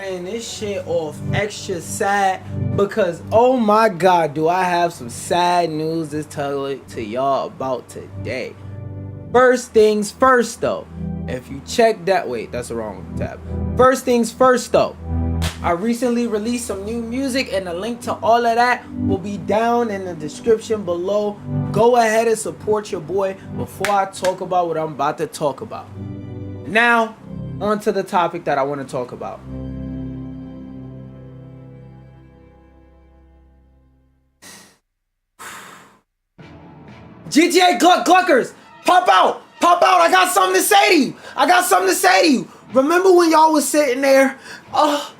starting this shit off extra sad because oh my god, do I have some sad news to tell to y'all about today. First things first though, if you check that, wait, that's the wrong tab. First things first though, I recently released some new music and the link to all of that will be down in the description below. Go ahead and support your boy before I talk about what I'm about to talk about. Now, on to the topic that I want to talk about. GTA Gluckers, pop out, I got something to say to you. Remember when y'all was sitting there, oh,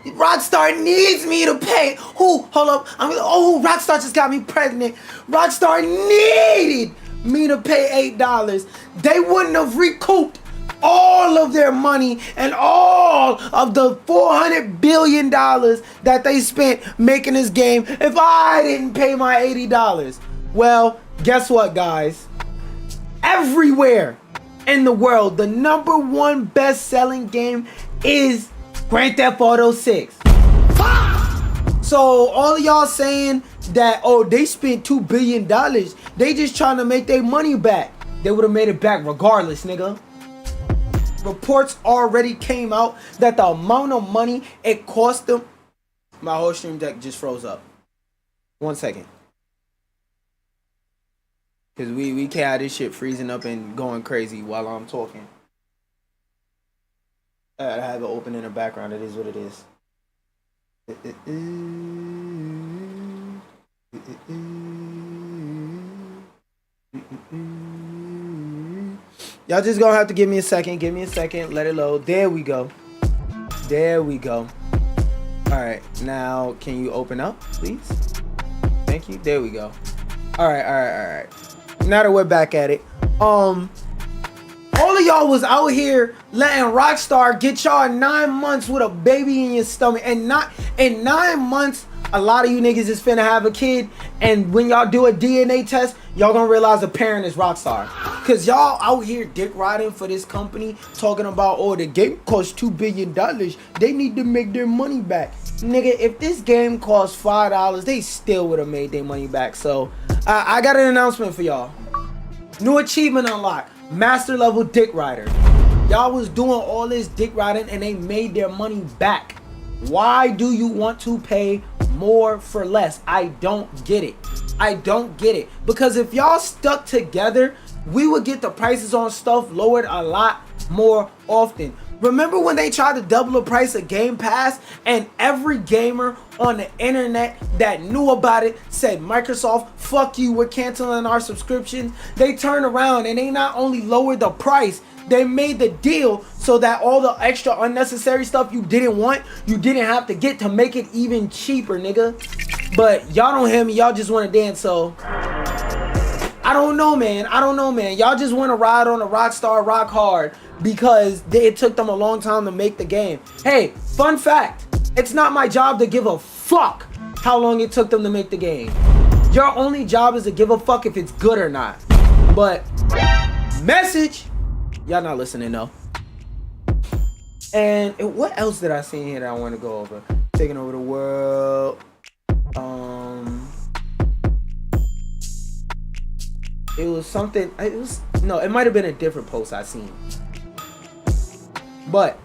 Rockstar needs me to pay. Hold up, Rockstar just got me pregnant. Rockstar needed me to pay $8. They wouldn't have recouped all of their money and all of the $400 billion that they spent making this game if I didn't pay my $80. Well, guess what, guys? Everywhere in the world, the #1 best-selling game is Grand Theft Auto 6. So all of y'all saying that, oh, they spent $2 billion, they just trying to make their money back. They would have made it back regardless, nigga. Reports already came out that the amount of money it cost them. My whole stream deck just froze up. 1 second. Because we can't have this shit freezing up and going crazy while I'm talking. I have it open in the background. It is what it is. Y'all just gonna have to give me a second. Let it load. There we go. Alright, now can you open up, please? Thank you. There we go. Alright. Now that we're back at it. All of y'all was out here letting Rockstar get y'all 9 months with a baby in your stomach, and not in 9 months a lot of you niggas is finna have a kid, and when y'all do a DNA test, y'all gonna realize the parent is Rockstar. Cause y'all out here dick riding for this company, talking about, oh, the game costs $2 billion, they need to make their money back. Nigga, if this game cost $5, they still would have made their money back. So I got an announcement for y'all. New achievement unlocked. Master level dick rider. Y'all was doing all this dick riding and they made their money back. Why do you want to pay more for less? I don't get it. Because if y'all stuck together, we would get the prices on stuff lowered a lot more often. Remember when they tried to double the price of Game Pass and every gamer on the internet that knew about it said, Microsoft, fuck you, we're canceling our subscriptions. They turned around and they not only lowered the price, they made the deal so that all the extra unnecessary stuff you didn't want, you didn't have to get to make it even cheaper, nigga. But y'all don't hear me, y'all just want to dance, so I don't know, man. Y'all just want to ride on the Rockstar rock hard because it took them a long time to make the game. Hey, fun fact, it's not my job to give a fuck how long it took them to make the game. Your only job is to give a fuck if it's good or not. But message, y'all not listening though. And what else did I see in here that I want to go over? Taking over the world. It was something, it might have been a different post I seen. But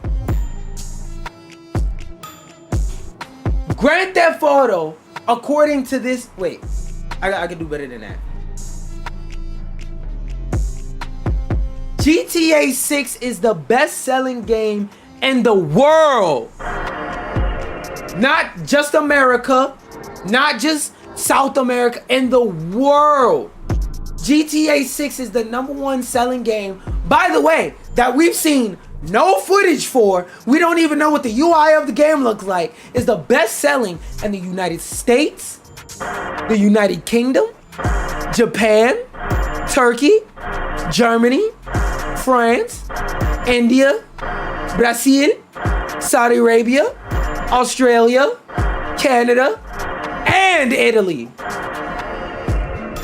Grand Theft Auto, according to this, wait, I can do better than that. GTA 6 is the best-selling game in the world. Not just America, not just South America, in the world. GTA 6 is the #1 selling game, by the way, that we've seen no footage for. We don't even know what the UI of the game looks like. Is the best selling in the United States, the United Kingdom, Japan, Turkey, Germany, France, India, Brazil, Saudi Arabia, Australia, Canada, and Italy.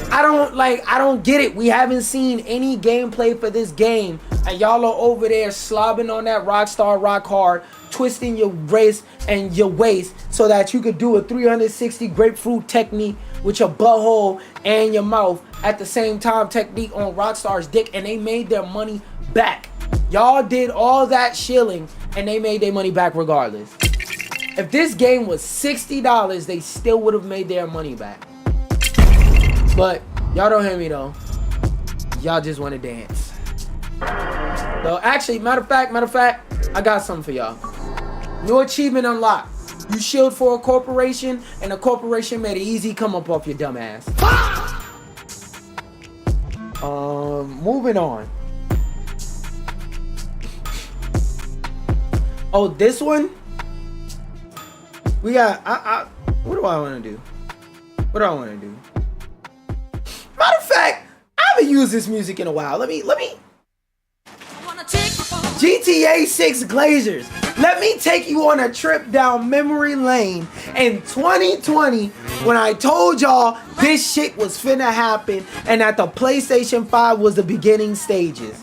I don't get it. We haven't seen any gameplay for this game, and y'all are over there slobbing on that Rockstar rock hard twisting your wrist and your waist so that you could do a 360 grapefruit technique with your butthole and your mouth at the same time technique on Rockstar's dick, and they made their money back. Y'all did all that shilling and they made their money back regardless. If this game was $60, they still would have made their money back. But y'all don't hear me though. Y'all just want to dance. So actually, matter of fact, I got something for y'all. New achievement unlocked. You shield for a corporation, and the corporation made an easy come up off your dumb ass. Moving on. Oh, this one? We got, what do I want to do? What do I want to do? Matter of fact, I haven't used this music in a while. Let me. GTA 6 Glazers. Let me take you on a trip down memory lane in 2020 when I told y'all this shit was finna happen and that the PlayStation 5 was the beginning stages.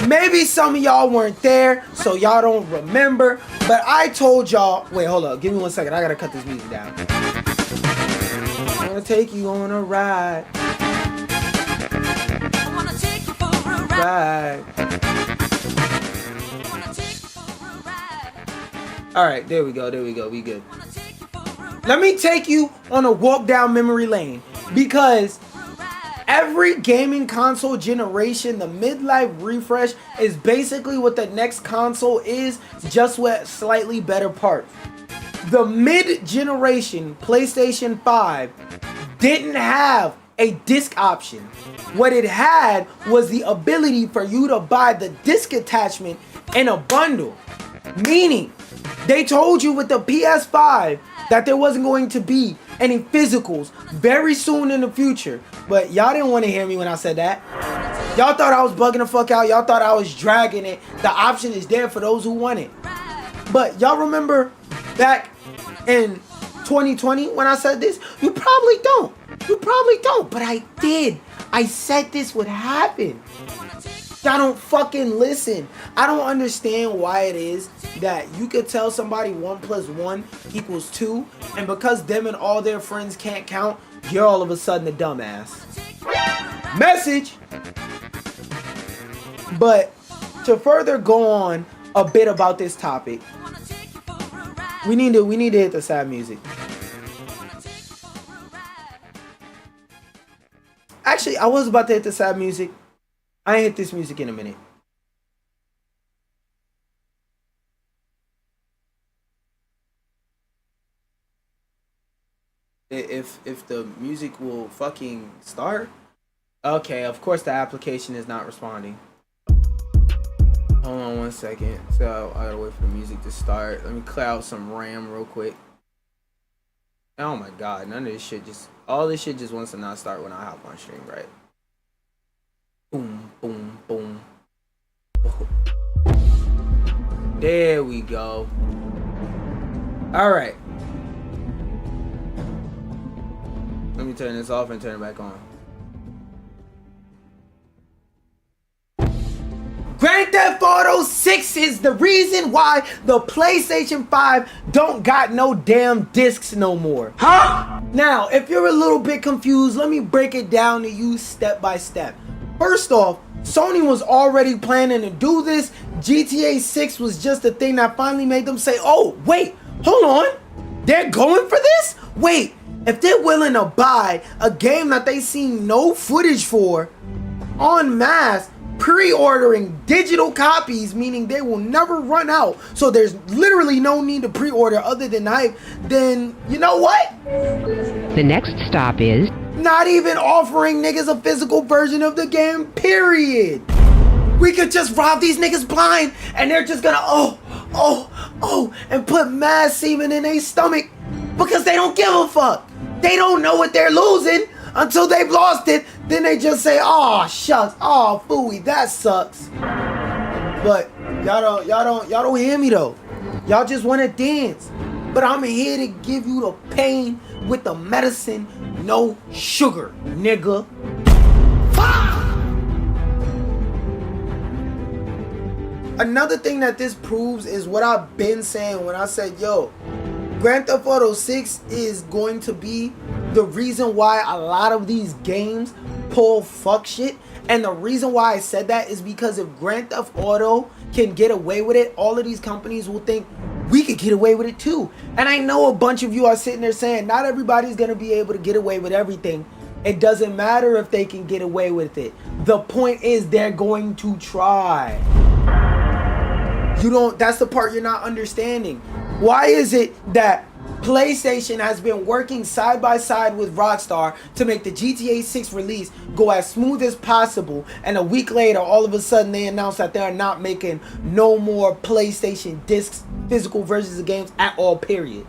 Maybe some of y'all weren't there, so y'all don't remember, but I told y'all, wait, hold up, give me 1 second, I gotta cut this music down. I wanna take you on a ride. I wanna take you for a ride. Alright, there we go, we good. Let me take you on a walk down memory lane, because every gaming console generation, the midlife refresh is basically what the next console is, just with slightly better parts. The mid-generation PlayStation 5 didn't have a disc option. What it had was the ability for you to buy the disc attachment in a bundle. Meaning, they told you with the PS5 that there wasn't going to be any physicals very soon in the future. But y'all didn't want to hear me when I said that. Y'all thought I was bugging the fuck out. Y'all thought I was dragging it. The option is there for those who want it. But y'all remember back in 2020 when I said this? You probably don't. But I did. I said this would happen. Y'all don't fucking listen. I don't understand why it is that you could tell somebody 1 + 1 = 2, and because them and all their friends can't count, you're all of a sudden a dumbass. Message! But to further go on a bit about this topic, we need to hit the sad music. Actually, I was about to hit the sad music. I ain't hit this music in a minute. If the music will fucking start. Okay, of course the application is not responding. Hold on 1 second. So I gotta wait for the music to start. Let me clear out some RAM real quick. Oh my god, none of this shit all this shit just wants to not start when I hop on stream, right? Boom, boom, boom. There we go. Alright. Let me turn this off and turn it back on. Grand Theft Auto 6 is the reason why the PlayStation 5 don't got no damn discs no more. Huh? Now, if you're a little bit confused, let me break it down to you step by step. First off, Sony was already planning to do this. GTA 6 was just the thing that finally made them say, oh, wait, hold on. They're going for this? Wait, if they're willing to buy a game that they seen no footage for en masse, pre-ordering digital copies, meaning they will never run out, so there's literally no need to pre-order other than hype, then you know what? The next stop is not even offering niggas a physical version of the game, period. We could just rob these niggas blind and they're just gonna and put mad semen in their stomach because they don't give a fuck. They don't know what they're losing until they've lost it. Then they just say, oh shucks, oh phooey, that sucks. But y'all don't hear me though. Y'all just wanna dance. But I'm here to give you the pain with the medicine, no sugar, nigga. another thing that this proves is what I've been saying when I said, yo, Grand Theft Auto 6 is going to be the reason why a lot of these games pull fuck shit. And the reason why I said that is because if Grand Theft Auto can get away with it, all of these companies will think we could get away with it too. And I know a bunch of you are sitting there saying not everybody's going to be able to get away with everything. It doesn't matter if they can get away with it. The point is they're going to try. That's the part you're not understanding. Why is it that PlayStation has been working side by side with Rockstar to make the GTA 6 release go as smooth as possible, and a week later all of a sudden they announce that they're not making no more PlayStation discs, physical versions of games at all, period?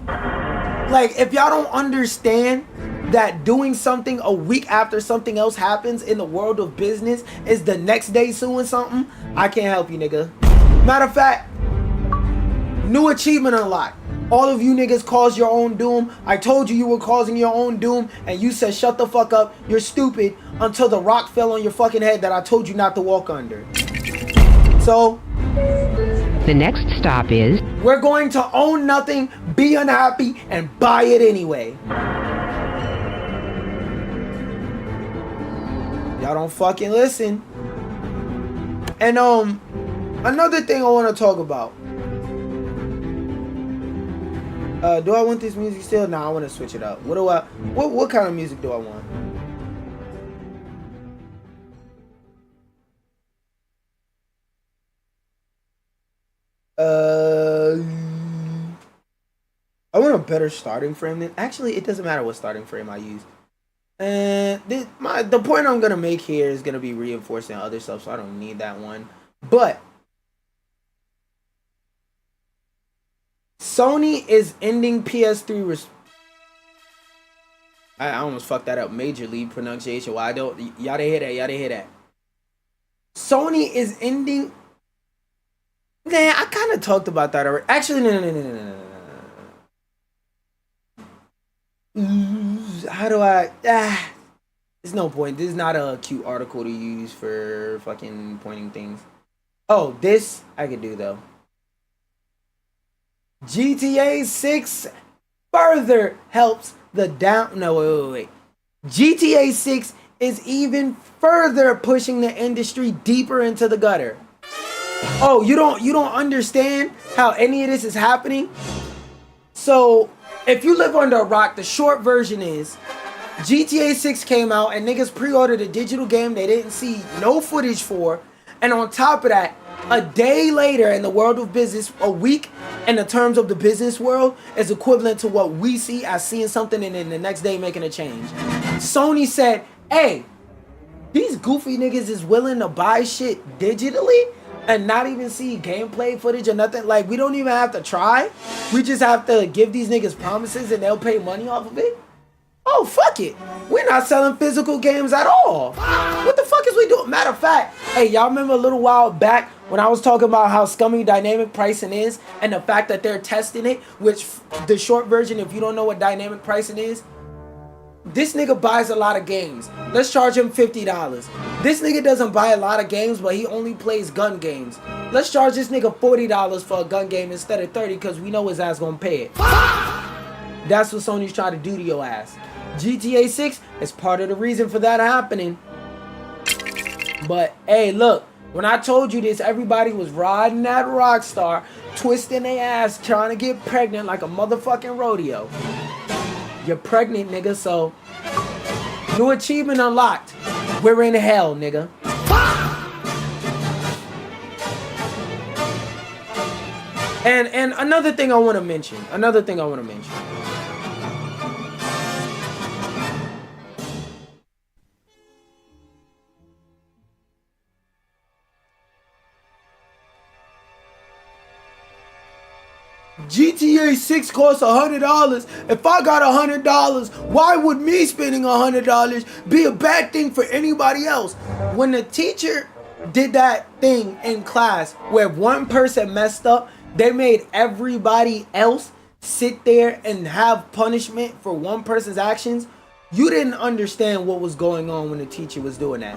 Like, if y'all don't understand that doing something a week after something else happens in the world of business is the next day suing something, I can't help you, nigga. Matter of fact, new achievement unlocked. All of you niggas caused your own doom. I told you were causing your own doom, and you said shut the fuck up, you're stupid, until the rock fell on your fucking head that I told you not to walk under. So The next stop is we're going to own nothing, be unhappy, and buy it anyway. Y'all don't fucking listen. And another thing I want to talk about. Do I want this music still? Nah, I want to switch it up. What kind of music do I want? I want a better starting frame than, actually it doesn't matter what starting frame I use. And the point I'm gonna make here is gonna be reinforcing other stuff, so I don't need that one. But Sony is ending PS3 I almost fucked that up. Major league pronunciation. Why don't y'all didn't hear that? Y'all didn't hear that? Sony is ending. Nah, I kind of talked about that already. Actually, no. How do I? There's no point. This is not a cute article to use for fucking pointing things. Oh, this I could do though. GTA 6 further helps the down. No, wait. GTA 6 is even further pushing the industry deeper into the gutter. Oh, you don't understand how any of this is happening? So, if you live under a rock, the short version is GTA 6 came out and niggas pre-ordered a digital game they didn't see no footage for, and on top of that, a day later in the world of business, a week in the terms of the business world is equivalent to what we see as seeing something and then the next day making a change. Sony said, hey, these goofy niggas is willing to buy shit digitally and not even see gameplay footage or nothing. Like, we don't even have to try. We just have to give these niggas promises and they'll pay money off of it. Oh, fuck it. We're not selling physical games at all. What the fuck is we doing? Matter of fact, hey, y'all remember a little while back when I was talking about how scummy dynamic pricing is and the fact that they're testing it, which the short version, if you don't know what dynamic pricing is, this nigga buys a lot of games. Let's charge him $50. This nigga doesn't buy a lot of games, but he only plays gun games. Let's charge this nigga $40 for a gun game instead of $30 because we know his ass gonna pay it. That's what Sony's trying to do to your ass. GTA 6 is part of the reason for that happening. But hey, look, when I told you this, everybody was riding that Rockstar, twisting their ass, trying to get pregnant like a motherfucking rodeo. You're pregnant, nigga, so new achievement unlocked. We're in hell, nigga. And another thing I want to mention. GTA 6 costs $100. If I got $100, why would me spending $100 be a bad thing for anybody else? When the teacher did that thing in class where one person messed up, they made everybody else sit there and have punishment for one person's actions. You didn't understand what was going on when the teacher was doing that.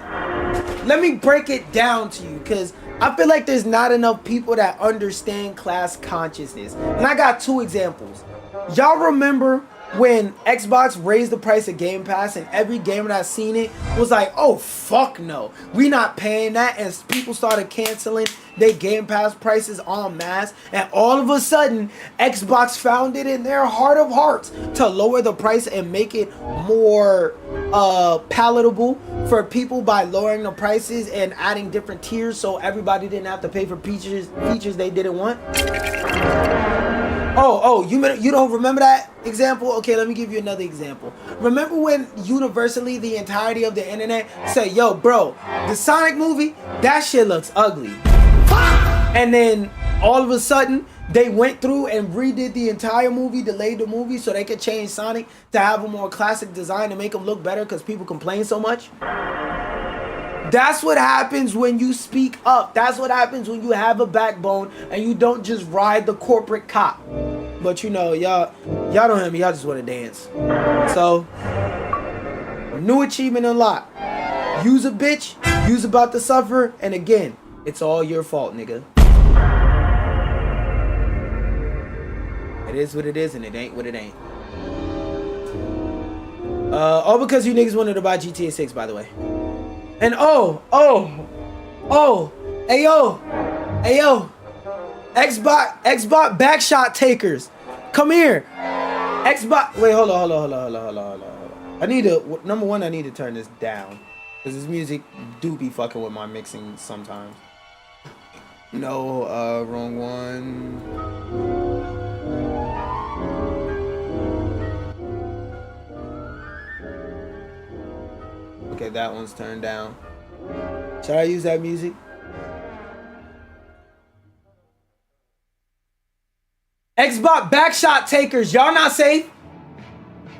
Let me break it down to you, because I feel like there's not enough people that understand class consciousness. And I got 2 examples. Y'all remember when Xbox raised the price of Game Pass and every gamer that seen it was like, oh fuck no, we not paying that, and people started canceling their Game Pass prices en masse, and all of a sudden Xbox found it in their heart of hearts to lower the price and make it more palatable for people by lowering the prices and adding different tiers so everybody didn't have to pay for features they didn't want. Oh, you don't remember that example? Okay, let me give you another example. Remember when universally the entirety of the internet said, yo, bro, the Sonic movie, that shit looks ugly. And then all of a sudden, they went through and redid the entire movie, delayed the movie so they could change Sonic to have a more classic design to make him look better because people complain so much. That's what happens when you speak up. That's what happens when you have a backbone and you don't just ride the corporate cop. But you know, y'all don't hear me. Y'all just want to dance. So, new achievement unlocked. Use a bitch. Use about to suffer. And again, it's all your fault, nigga. It is what it is, and it ain't what it ain't. All because you niggas wanted to buy GTA 6, by the way. And oh, hey yo, Xbox backshot takers, come here. Xbox, wait, hold on. I need to, number one, I need to turn this down because this music do be fucking with my mixing sometimes. No, wrong one. Okay, that one's turned down. Should I use that music? Xbox backshot takers, y'all not safe?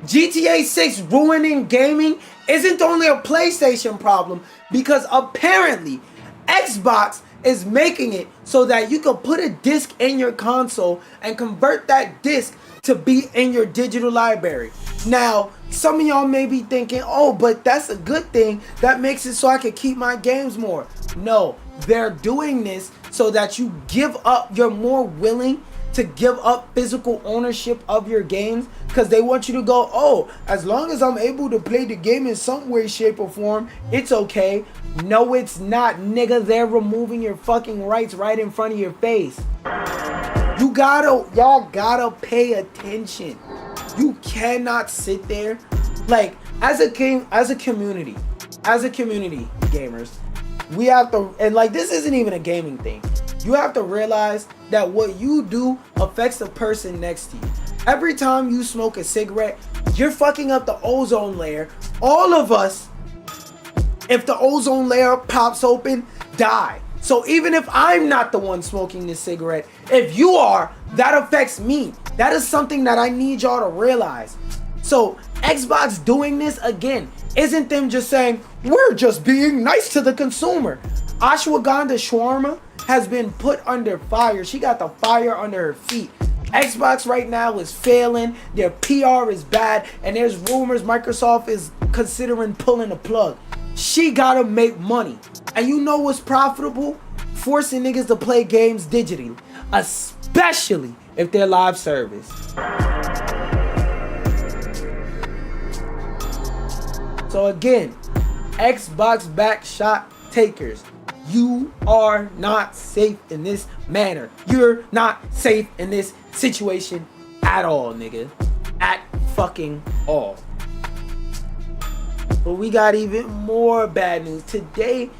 GTA 6 ruining gaming isn't only a PlayStation problem because apparently Xbox is making it so that you can put a disc in your console and convert that disc to be in your digital library. Now, some of y'all may be thinking, oh, but that's a good thing. That makes it so I can keep my games more. No, they're doing this so that you give up, you're more willing to give up physical ownership of your games because they want you to go, oh, as long as I'm able to play the game in some way, shape, or form, it's okay. No, it's not, nigga. They're removing your fucking rights right in front of your face. Y'all gotta pay attention. You cannot sit there like as a community, gamers, we have to, and like this isn't even a gaming thing. You have to realize that what you do affects the person next to you. Every time you smoke a cigarette, you're fucking up the ozone layer. All of us, if the ozone layer pops open, die. So even if I'm not the one smoking this cigarette, if you are, that affects me. That is something that I need y'all to realize. So Xbox doing this again isn't them just saying, we're just being nice to the consumer. Ashwagandha Shawarma has been put under fire. She got the fire under her feet. Xbox right now is failing. Their PR is bad. And there's rumors Microsoft is considering pulling the plug. She gotta make money. And you know what's profitable? Forcing niggas to play games digitally. Especially if they're live service. So again, Xbox backshot takers, you are not safe in this manner. You're not safe in this situation at all, nigga. At fucking all. But we got even more bad news. Today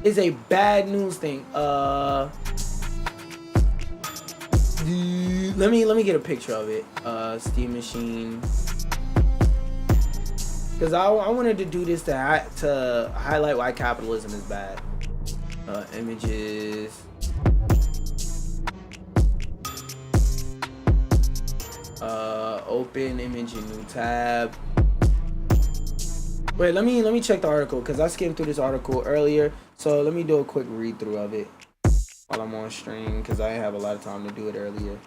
is a bad news thing. Let me get a picture of it. Steam Machine. Because I wanted to do this to highlight why capitalism is bad. Images. Open image in new tab. Wait, let me check the article because I skimmed through this article earlier. So let me do a quick read through of it while I'm on stream because I didn't have a lot of time to do it earlier.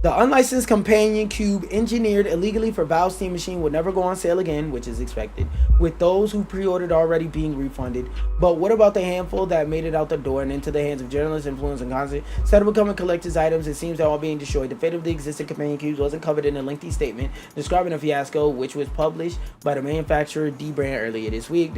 The unlicensed companion cube engineered illegally for Valve Steam Machine will never go on sale again, which is expected, with those who pre-ordered already being refunded. But what about the handful that made it out the door and into the hands of journalists, influencers, and content? Instead of becoming collector's items, it seems they're all being destroyed. The fate of the existing companion cubes wasn't covered in a lengthy statement describing the fiasco, which was published by the manufacturer D-Brand earlier this week.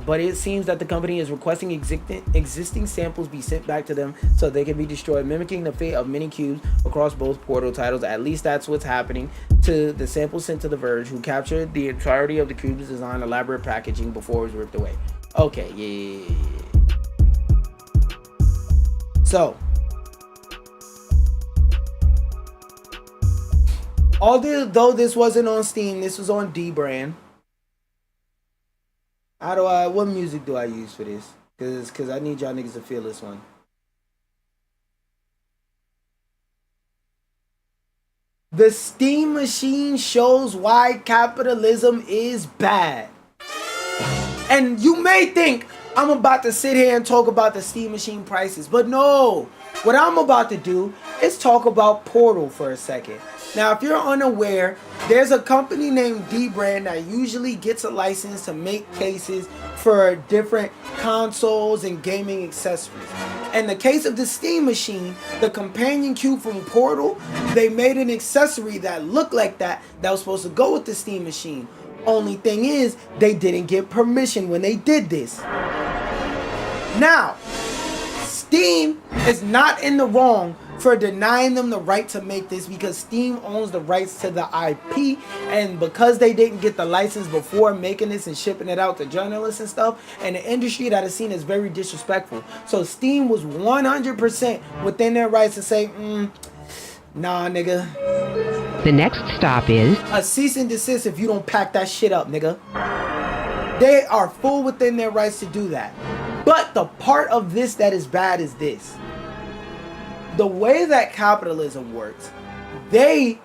But it seems that the company is requesting existing samples be sent back to them so they can be destroyed, mimicking the fate of many cubes across both Portal titles. At least that's what's happening to the samples sent to The Verge, who captured the entirety of the cube's design, elaborate packaging before it was ripped away. Okay, yeah. So, although this wasn't on Steam, this was on D-Brand. What music do I use for this? Cause I need y'all niggas to feel this one. The Steam Machine shows why capitalism is bad. And you may think I'm about to sit here and talk about the Steam Machine prices, but no. What I'm about to do is talk about Portal for a second. Now, if you're unaware, there's a company named D-Brand that usually gets a license to make cases for different consoles and gaming accessories. In the case of the Steam Machine, the companion cube from Portal, they made an accessory that looked like that was supposed to go with the Steam Machine. Only thing is, they didn't get permission when they did this. Now, Steam is not in the wrong for denying them the right to make this, because Steam owns the rights to the IP, and because they didn't get the license before making this and shipping it out to journalists and stuff, and the industry that is seen as very disrespectful. So Steam was 100% within their rights to say, nah, nigga. The next stop is a cease and desist if you don't pack that shit up, nigga. They are full within their rights to do that. But the part of this that is bad is this. The way that capitalism works, they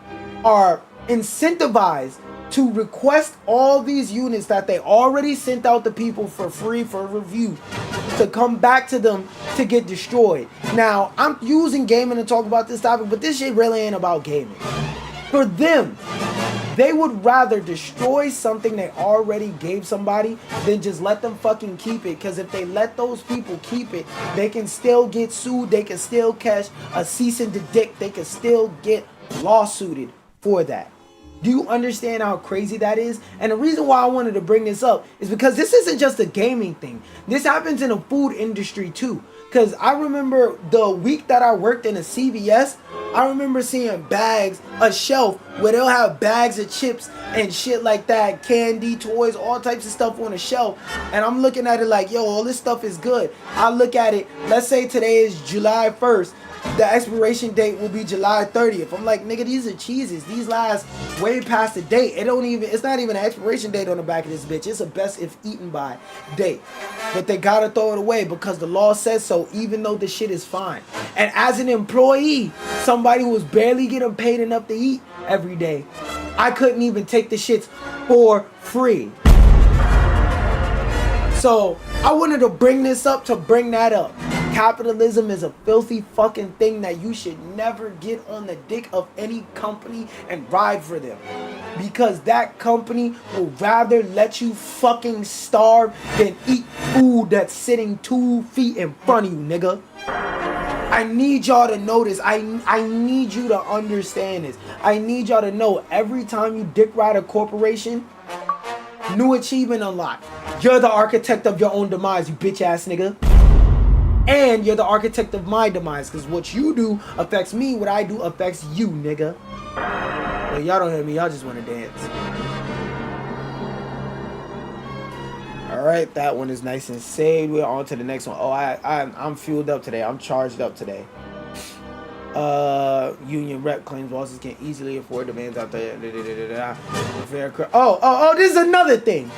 are incentivized to request all these units that they already sent out to people for free for review to come back to them to get destroyed. Now, I'm using gaming to talk about this topic, but this shit really ain't about gaming. For them, they would rather destroy something they already gave somebody than just let them fucking keep it. Because if they let those people keep it, they can still get sued. They can still catch a cease and desist. They can still get lawsuited for that. Do you understand how crazy that is? And the reason why I wanted to bring this up is because this isn't just a gaming thing. This happens in the food industry too. Because I remember the week that I worked in a CVS, I remember seeing bags, a shelf where they'll have bags of chips and shit like that, candy, toys, all types of stuff on a shelf. And I'm looking at it like, yo, all this stuff is good. I look at it, let's say today is July 1st. The expiration date will be July 30th. I'm like, nigga, these are cheeses. These last way past the date. It's not even an expiration date on the back of this bitch. It's a best if eaten by date. But they gotta throw it away because the law says so, even though the shit is fine. And as an employee, somebody who was barely getting paid enough to eat every day, I couldn't even take the shits for free. So I wanted to bring this up to bring that up. Capitalism is a filthy fucking thing that you should never get on the dick of any company and ride for them. Because that company will rather let you fucking starve than eat food that's sitting 2 feet in front of you, nigga. I need y'all to know this. I need you to understand this. I need y'all to know every time you dick ride a corporation, new achievement unlocked. You're the architect of your own demise, you bitch ass nigga. And you're the architect of my demise, because what you do affects me, what I do affects you, nigga. Well, y'all don't hear me, y'all just want to dance. Alright, that one is nice and saved. We're on to the next one. Oh, I'm fueled up today. I'm charged up today. Union rep claims bosses can easily afford demands out there. Oh, this is another thing.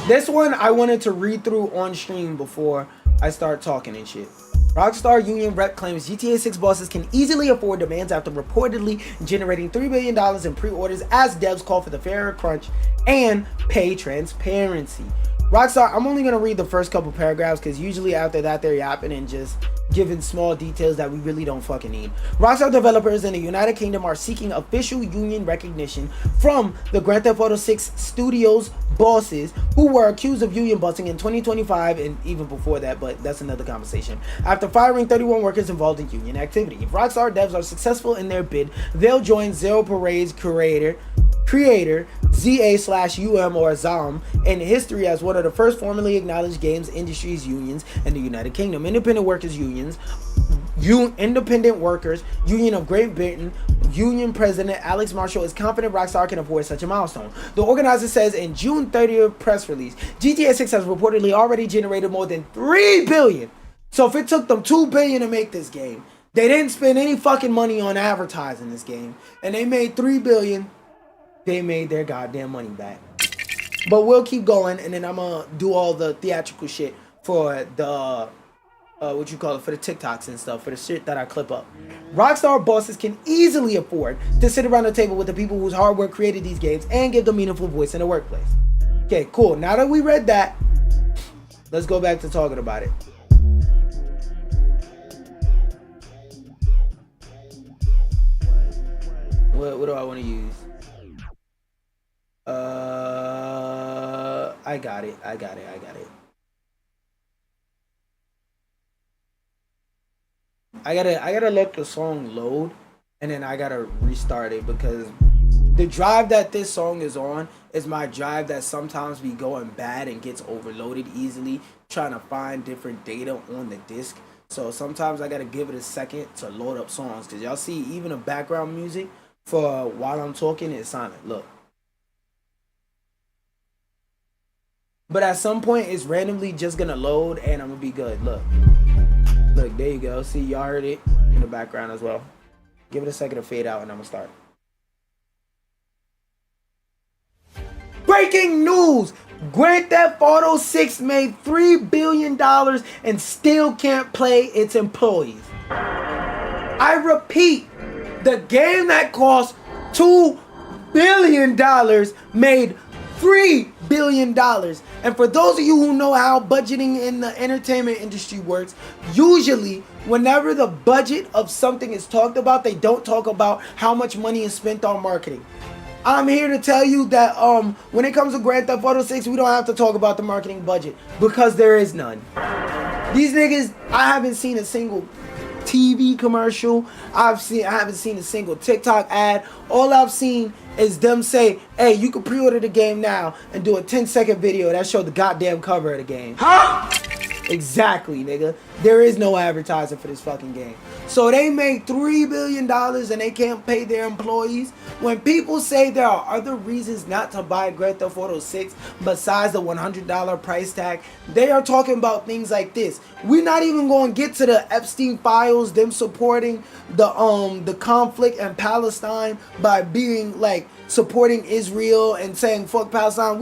This one I wanted to read through on stream before I start talking and shit. Rockstar Union rep claims GTA 6 bosses can easily afford demands after reportedly generating $3 billion in pre-orders as devs call for the fairer crunch and pay transparency. Rockstar, I'm only going to read the first couple paragraphs because usually after that they're yapping and just giving small details that we really don't fucking need. Rockstar developers in the United Kingdom are seeking official union recognition from the Grand Theft Auto 6 studios bosses who were accused of union busting in 2025 and even before that, but that's another conversation. After firing 31 workers involved in union activity. If Rockstar devs are successful in their bid, they'll join Zero Parade's creator ZA/UM or ZAM in history as one of the first formally acknowledged games industry's unions in the United Kingdom. Independent Workers Unions, Independent Workers Union of Great Britain, Union President Alex Marshall is confident Rockstar can avoid such a milestone. The organizer says in June 30th press release, GTA 6 has reportedly already generated more than $3 billion. So if it took them $2 billion to make this game, they didn't spend any fucking money on advertising this game, and they made $3 billion. They made their goddamn money back. But we'll keep going, and then I'm gonna do all the theatrical shit for the for the TikToks and stuff, for the shit that I clip up. Rockstar bosses can easily afford to sit around the table with the people whose hard work created these games and give them meaningful voice in the workplace. Okay, cool. Now that we read that, let's go back to talking about it. What do I want to use? I got it. I gotta let the song load, and then I gotta restart it because the drive that this song is on is my drive that sometimes be going bad and gets overloaded easily, trying to find different data on the disc. So sometimes I gotta give it a second to load up songs, because y'all see even the background music for while I'm talking is silent. Look. But at some point, it's randomly just gonna load, and I'm gonna be good. Look, there you go. See, y'all heard it in the background as well. Give it a second to fade out, and I'm gonna start. Breaking news! Grand Theft Auto 6 made $3 billion and still can't play its employees. I repeat, the game that cost $2 billion made $3 billion. And for those of you who know how budgeting in the entertainment industry works, usually whenever the budget of something is talked about, they don't talk about how much money is spent on marketing. I'm here to tell you that when it comes to Grand Theft Auto 6, we don't have to talk about the marketing budget because there is none. These niggas, I haven't seen a single TV commercial. I haven't seen a single TikTok ad. All I've seen is them say, hey, you can pre-order the game now and do a 10-second video that showed the goddamn cover of the game. Huh? Exactly, nigga. There is no advertising for this fucking game. So they made $3 billion and they can't pay their employees. When people say there are other reasons not to buy Grand Theft Auto 6 besides the $100 price tag, they are talking about things like this. We're not even going to get to the Epstein files, them supporting the conflict in Palestine by being like supporting Israel and saying fuck Palestine.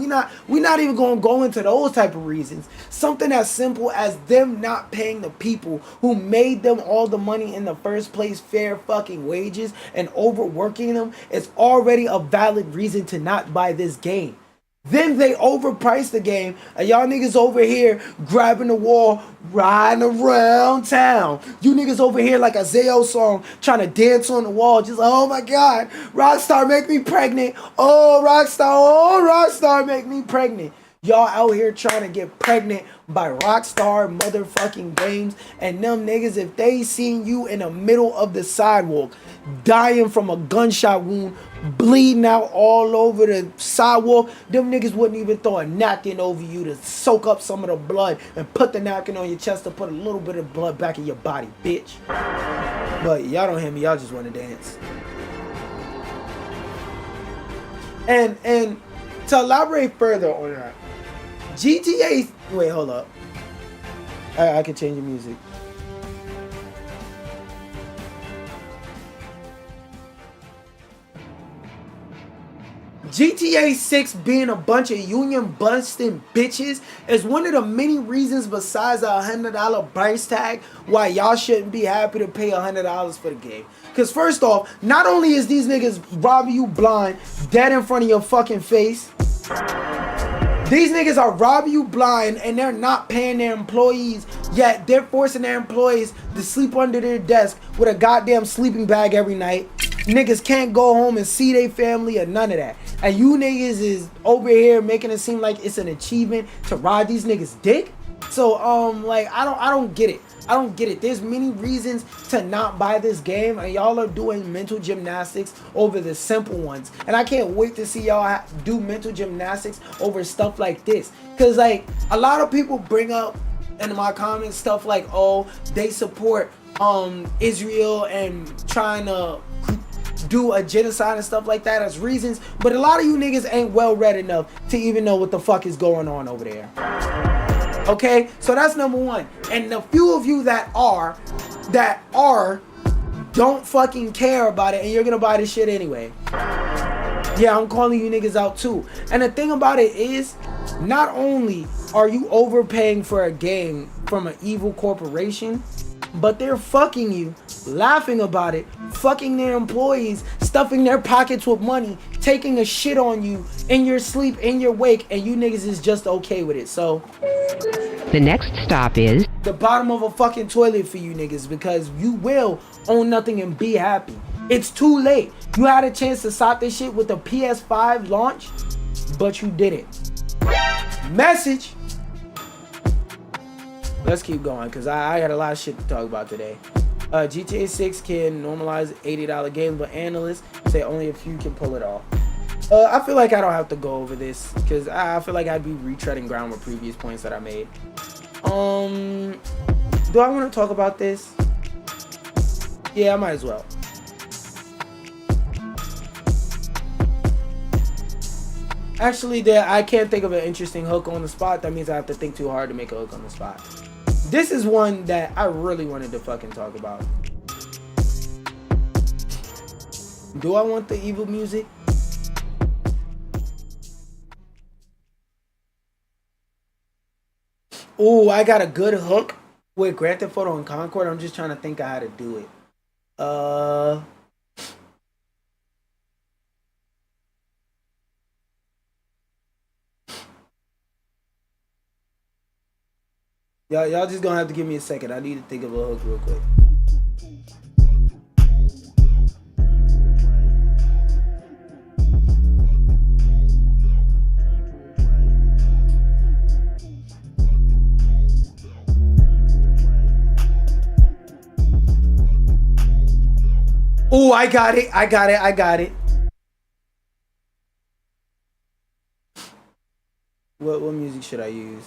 We're not even going to go into those type of reasons. Something as simple as them not paying the people who made them all the money in the first place fair fucking wages and overworking them is already a valid reason to not buy this game. Then they overpriced the game, and y'all niggas over here grabbing the wall, riding around town. You niggas over here like a Zayo song, trying to dance on the wall, just like, oh my God, Rockstar make me pregnant. Oh Rockstar make me pregnant. Y'all out here trying to get pregnant by Rockstar motherfucking games, and them niggas, if they seen you in the middle of the sidewalk, dying from a gunshot wound, bleeding out all over the sidewalk, them niggas wouldn't even throw a napkin over you to soak up some of the blood and put the napkin on your chest to put a little bit of blood back in your body, bitch. But y'all don't hear me, y'all just want to dance. And to elaborate further on that, GTA, wait, hold up. I can change the music. GTA 6 being a bunch of union busting bitches is one of the many reasons besides a $100 price tag why y'all shouldn't be happy to pay $100 for the game. Because first off, not only is these niggas robbing you blind, dead in front of your fucking face, These niggas are robbing you blind and they're not paying their employees, yet they're forcing their employees to sleep under their desk with a goddamn sleeping bag every night. Niggas can't go home and see their family or none of that. And you niggas is over here making it seem like it's an achievement to ride these niggas' dick. So like I don't get it. I don't get it. There's many reasons to not buy this game, and y'all are doing mental gymnastics over the simple ones. And I can't wait to see y'all do mental gymnastics over stuff like this. Cause like a lot of people bring up in my comments stuff like, oh, they support Israel and trying to do a genocide and stuff like that as reasons, but a lot of you niggas ain't well read enough to even know what the fuck is going on over there. Okay, so that's number one. And the few of you that are don't fucking care about it, and you're gonna buy this shit anyway. Yeah, I'm calling you niggas out too. And the thing about it is, not only are you overpaying for a game from an evil corporation, but they're fucking you, laughing about it, fucking their employees, stuffing their pockets with money, taking a shit on you in your sleep, in your wake, and you niggas is just okay with it. So The next stop is the bottom of a fucking toilet for you niggas, because you will own nothing and be happy. It's too late. You had a chance to stop this shit with the PS5 launch, but you didn't. Message. Let's keep going, because I got a lot of shit to talk about today. GTA 6 can normalize $80 games, but analysts say only a few can pull it off. I feel like I don't have to go over this, because I feel like I'd be retreading ground with previous points that I made. Do I want to talk about this? Yeah, I might as well. Actually, I can't think of an interesting hook on the spot. That means I have to think too hard to make a hook on the spot. This is one that I really wanted to fucking talk about. Do I want the evil music? Ooh, I got a good hook with Grand Theft Auto and Concord. I'm just trying to think of how to do it. Y'all just gonna have to give me a second. I need to think of a hook real quick. Oh, I got it. What music should I use?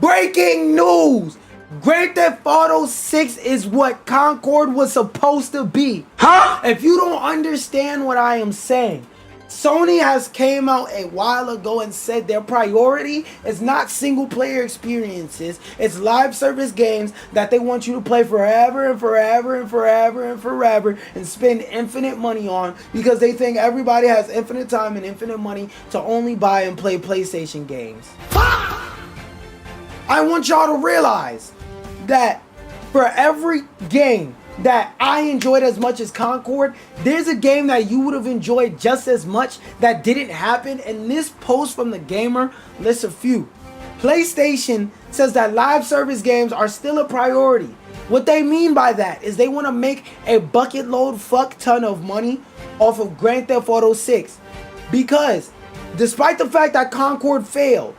Breaking news! Grand Theft Auto 6 is what Concord was supposed to be. Huh? If you don't understand what I am saying, Sony has came out a while ago and said their priority is not single player experiences. It's live service games that they want you to play forever and forever and forever and forever and spend infinite money on, because they think everybody has infinite time and infinite money to only buy and play PlayStation games. I want y'all to realize that for every game that I enjoyed as much as Concord, there's a game that you would have enjoyed just as much that didn't happen. And this post from The Gamer lists a few. PlayStation says that live service games are still a priority. What they mean by that is they want to make a bucket load fuck ton of money off of Grand Theft Auto 6. Because despite the fact that Concord failed,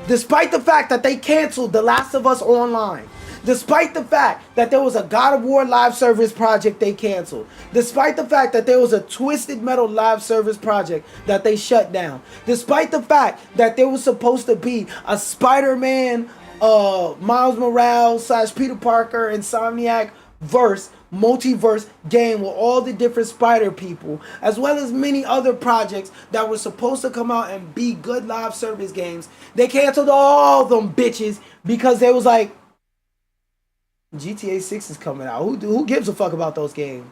despite the fact that they canceled The Last of Us Online, despite the fact that there was a God of War live service project they canceled, despite the fact that there was a Twisted Metal live service project that they shut down, despite the fact that there was supposed to be a Spider-Man, Miles Morales / Peter Parker, Insomniac verse, multiverse game with all the different Spider people, as well as many other projects that were supposed to come out and be good live service games, they canceled all them bitches because they was like, GTA 6 is coming out. Who gives a fuck about those games?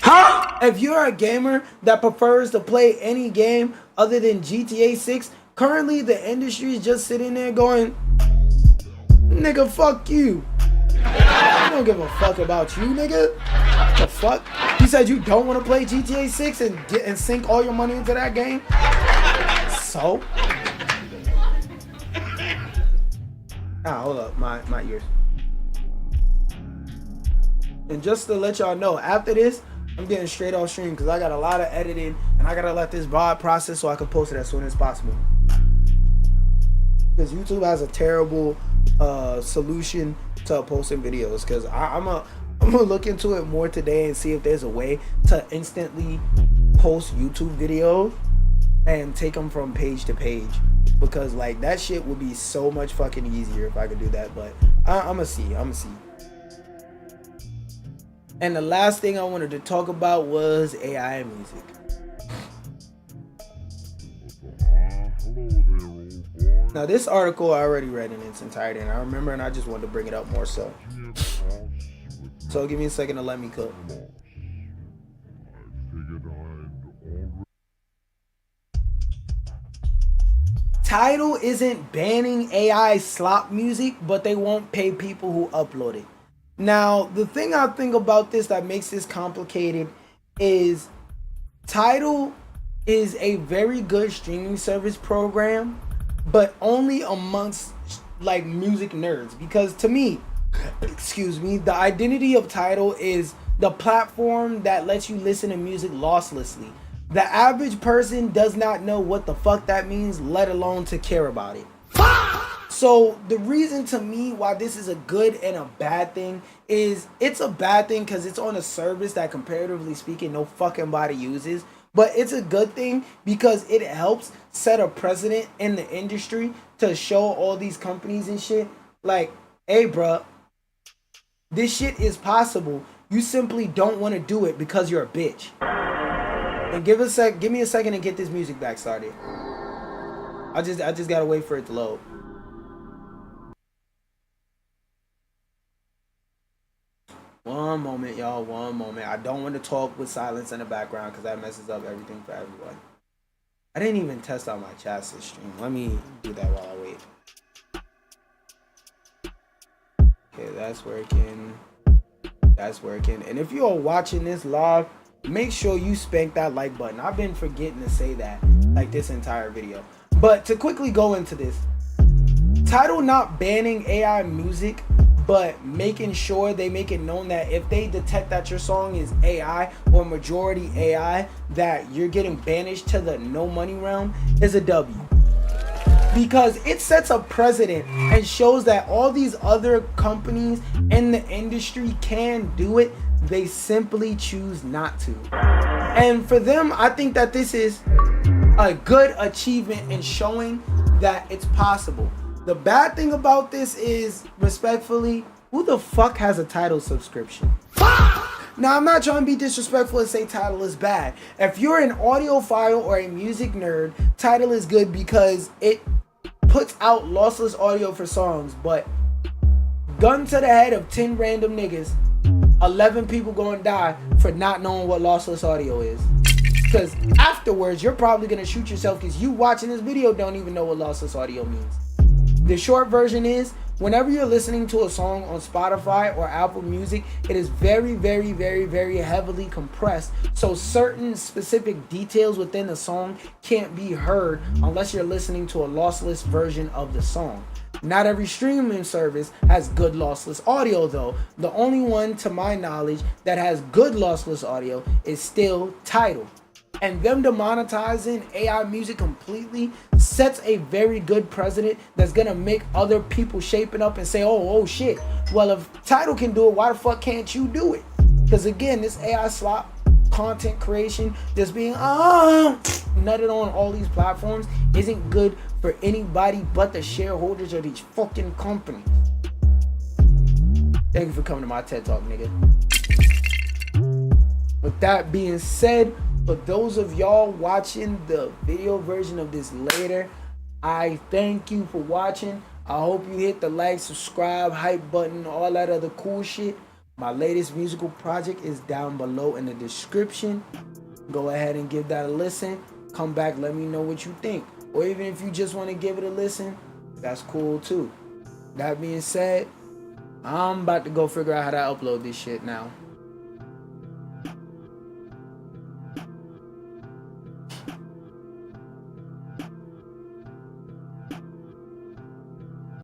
Huh? If you're a gamer that prefers to play any game other than GTA 6, currently the industry is just sitting there going, nigga, fuck you. I don't give a fuck about you, nigga. What the fuck? You said you don't want to play GTA 6 and sink all your money into that game? So? Ah, hold up, my ears. And just to let y'all know, after this, I'm getting straight off stream because I got a lot of editing and I gotta let this VOD process so I can post it as soon as possible. Because YouTube has a terrible solution to posting videos. Because I'm gonna look into it more today and see if there's a way to instantly post YouTube videos and take them from page to page. Because like that shit would be so much fucking easier if I could do that. But I'm gonna see. And the last thing I wanted to talk about was AI music. Now this article I already read in its entirety and I remember, and I just wanted to bring it up more so. So give me a second to let me cook. Tidal isn't banning AI slop music, but they won't pay people who upload it. Now, the thing I think about this that makes this complicated is Tidal is a very good streaming service program, but only amongst like music nerds. Because to me, excuse me, the identity of Tidal is the platform that lets you listen to music losslessly. The average person does not know what the fuck that means, let alone to care about it. So the reason to me why this is a good and a bad thing is it's a bad thing because it's on a service that comparatively speaking no fucking body uses. But it's a good thing because it helps set a precedent in the industry to show all these companies and shit like, hey bruh, this shit is possible. You simply don't want to do it because you're a bitch. And give me a second to get this music back started. I just gotta wait for it to load. One moment, y'all. One moment. I don't want to talk with silence in the background because that messes up everything for everyone. I didn't even test out my chat stream. Let me do that while I wait. Okay, that's working. That's working. And if you are watching this live, make sure you spank that like button. I've been forgetting to say that like this entire video. But to quickly go into this, Tidal not banning AI music, but making sure they make it known that if they detect that your song is AI or majority AI, that you're getting banished to the no money realm is a W. Because it sets a precedent and shows that all these other companies in the industry can do it. They simply choose not to. And for them, I think that this is a good achievement in showing that it's possible. The bad thing about this is, respectfully, who the fuck has a Tidal subscription? Now, I'm not trying to be disrespectful and say Tidal is bad. If you're an audiophile or a music nerd, Tidal is good because it puts out lossless audio for songs. But gun to the head of 10 random niggas, 11 people gonna die for not knowing what lossless audio is. Because afterwards, you're probably gonna shoot yourself because you watching this video don't even know what lossless audio means. The short version is, whenever you're listening to a song on Spotify or Apple Music, it is very, very, very, very heavily compressed. So certain specific details within the song can't be heard unless you're listening to a lossless version of the song. Not every streaming service has good lossless audio though. The only one, to my knowledge, that has good lossless audio is still Tidal. And them demonetizing AI music completely sets a very good precedent that's gonna make other people shaping up and say, oh shit, well if Tidal can do it, why the fuck can't you do it? Because again, this AI slop content creation just being nutted on all these platforms isn't good for anybody but the shareholders of these fucking companies. Thank you for coming to my TED Talk, nigga. With that being said, for those of y'all watching the video version of this later, I thank you for watching. I hope you hit the like, subscribe, hype button, all that other cool shit. My latest musical project is down below in the description. Go ahead and give that a listen. Come back, let me know what you think. Or even if you just want to give it a listen, that's cool too. That being said, I'm about to go figure out how to upload this shit now.